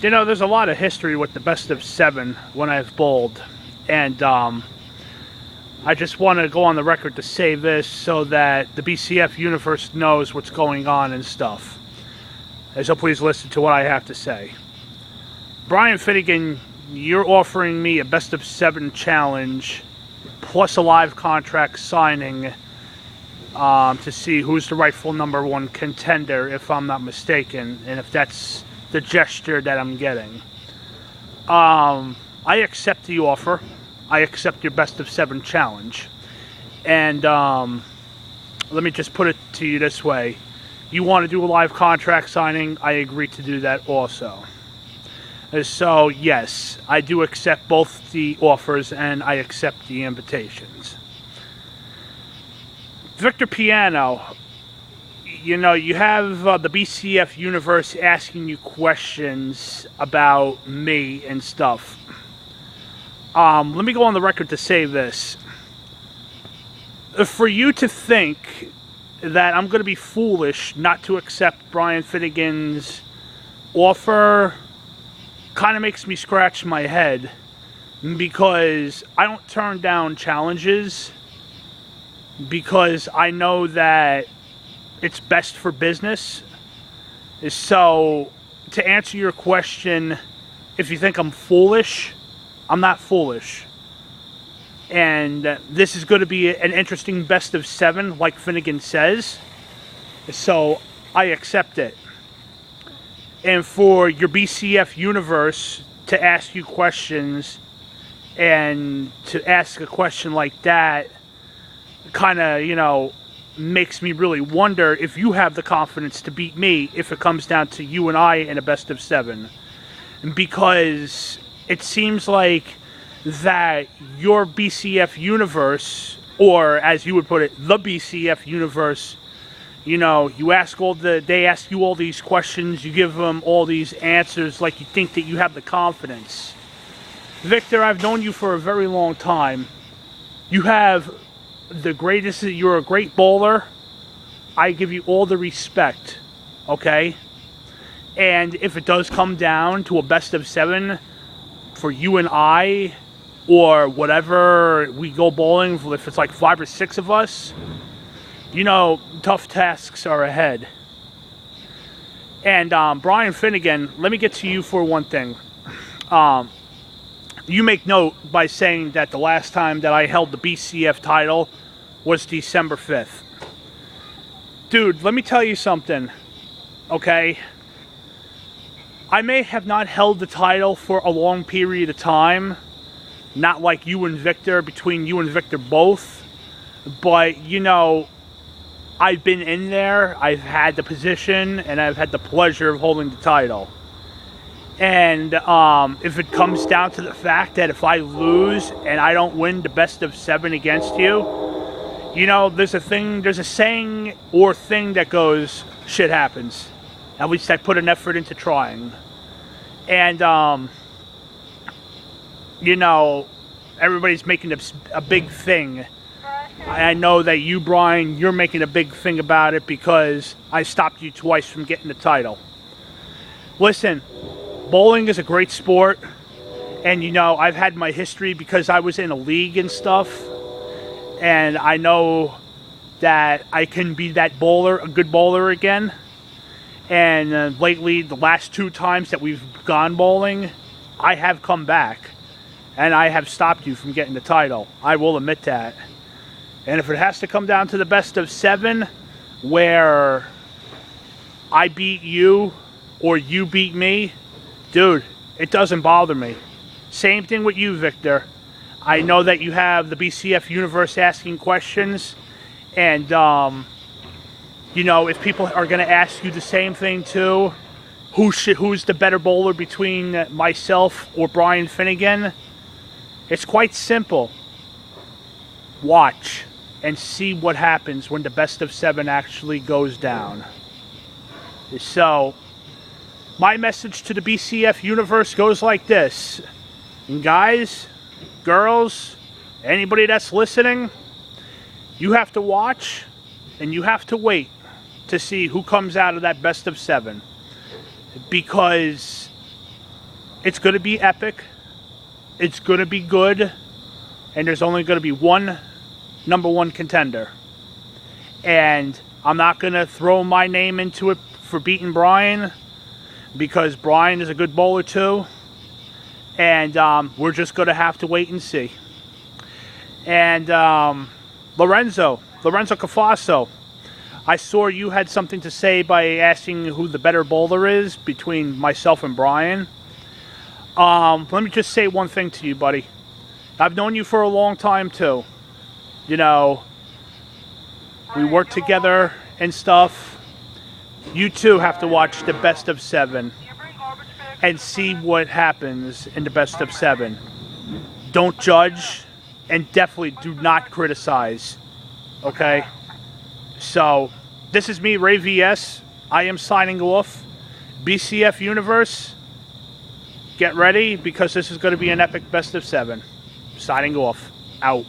You know, there's a lot of history with the best of 7 when I've bowled. And I just want to go on the record to say this so that the BCF universe knows what's going on and stuff. And so please listen to what I have to say. Brian Finnegan, you're offering me a best of 7 challenge plus a live contract signing to see who's the rightful number 1 contender, if I'm not mistaken, and if that's the gesture that I'm getting. I accept the offer. I accept your best of 7 challenge. And let me just put it to you this way. You want to do a live contract signing, I agree to do that also. So, yes, I do accept both the offers and I accept the invitations. Victor Piano, you know, you have the BCF universe asking you questions about me and stuff. Let me go on the record to say this. For you to think that I'm going to be foolish not to accept Brian Finnegan's offer kind of makes me scratch my head, because I don't turn down challenges because I know that it's best for business. So, to answer your question, if you think I'm foolish, I'm not foolish. And this is going to be an interesting best of 7, like Finnegan says. So, I accept it. And for your BCF universe to ask you questions, and to ask a question like that kind of, you know, makes me really wonder if you have the confidence to beat me if it comes down to you and I in a best of 7. Because it seems like that your BCF universe, or as you would put it, the BCF universe, you know, they ask you all these questions, you give them all these answers like you think that you have the confidence. Victor, I've known you for a very long time. You're a great bowler. I give you all the respect, okay? And if it does come down to a best of 7 for you and I, or whatever, we go bowling, if it's like 5 or 6 of us, you know, tough tasks are ahead. And Brian Finnegan, let me get to you for one thing. You make note by saying that the last time that I held the BCF title was December 5th. Dude, let me tell you something, okay? I may have not held the title for a long period of time, not like you and Victor, between you and Victor both, but, you know, I've been in there, I've had the position, and I've had the pleasure of holding the title. And if it comes down to the fact that if I lose and I don't win the best of 7 against you, you know, there's a saying or thing that goes, shit happens. At least I put an effort into trying. And, you know, everybody's making a big thing. I know that you, Brian, you're making a big thing about it because I stopped you twice from getting the title. Listen, bowling is a great sport. And, you know, I've had my history because I was in a league and stuff. And I know that I can be that bowler, a good bowler again. And lately, the last 2 times that we've gone bowling, I have come back. And I have stopped you from getting the title. I will admit that. And if it has to come down to the best of 7, where I beat you or you beat me, dude, it doesn't bother me. Same thing with you, Victor. I know that you have the BCF universe asking questions, and you know, if people are going to ask you the same thing too, who's the better bowler between myself or Brian Finnegan? It's quite simple. Watch and see what happens when the best of 7 actually goes down. So, my message to the BCF universe goes like this. And guys, girls, anybody that's listening, you have to watch and you have to wait to see who comes out of that best of 7. Because It's going to be epic. It's going to be good. And there's only going to be one #1 contender. And I'm not going to throw my name into it for beating Brian, because Brian is a good bowler too. And we're just going to have to wait and see. And Lorenzo Cafasso, I saw you had something to say by asking who the better bowler is between myself and Brian. Let me just say one thing to you, buddy. I've known you for a long time too. You know, we work together and stuff. You too have to watch the best of 7 and see what happens in the best of 7. Don't judge, and definitely do not criticize. Okay? So, this is me, Ray VS. I am signing off. BCF Universe, get ready, because this is going to be an epic best of 7. Signing off. Out.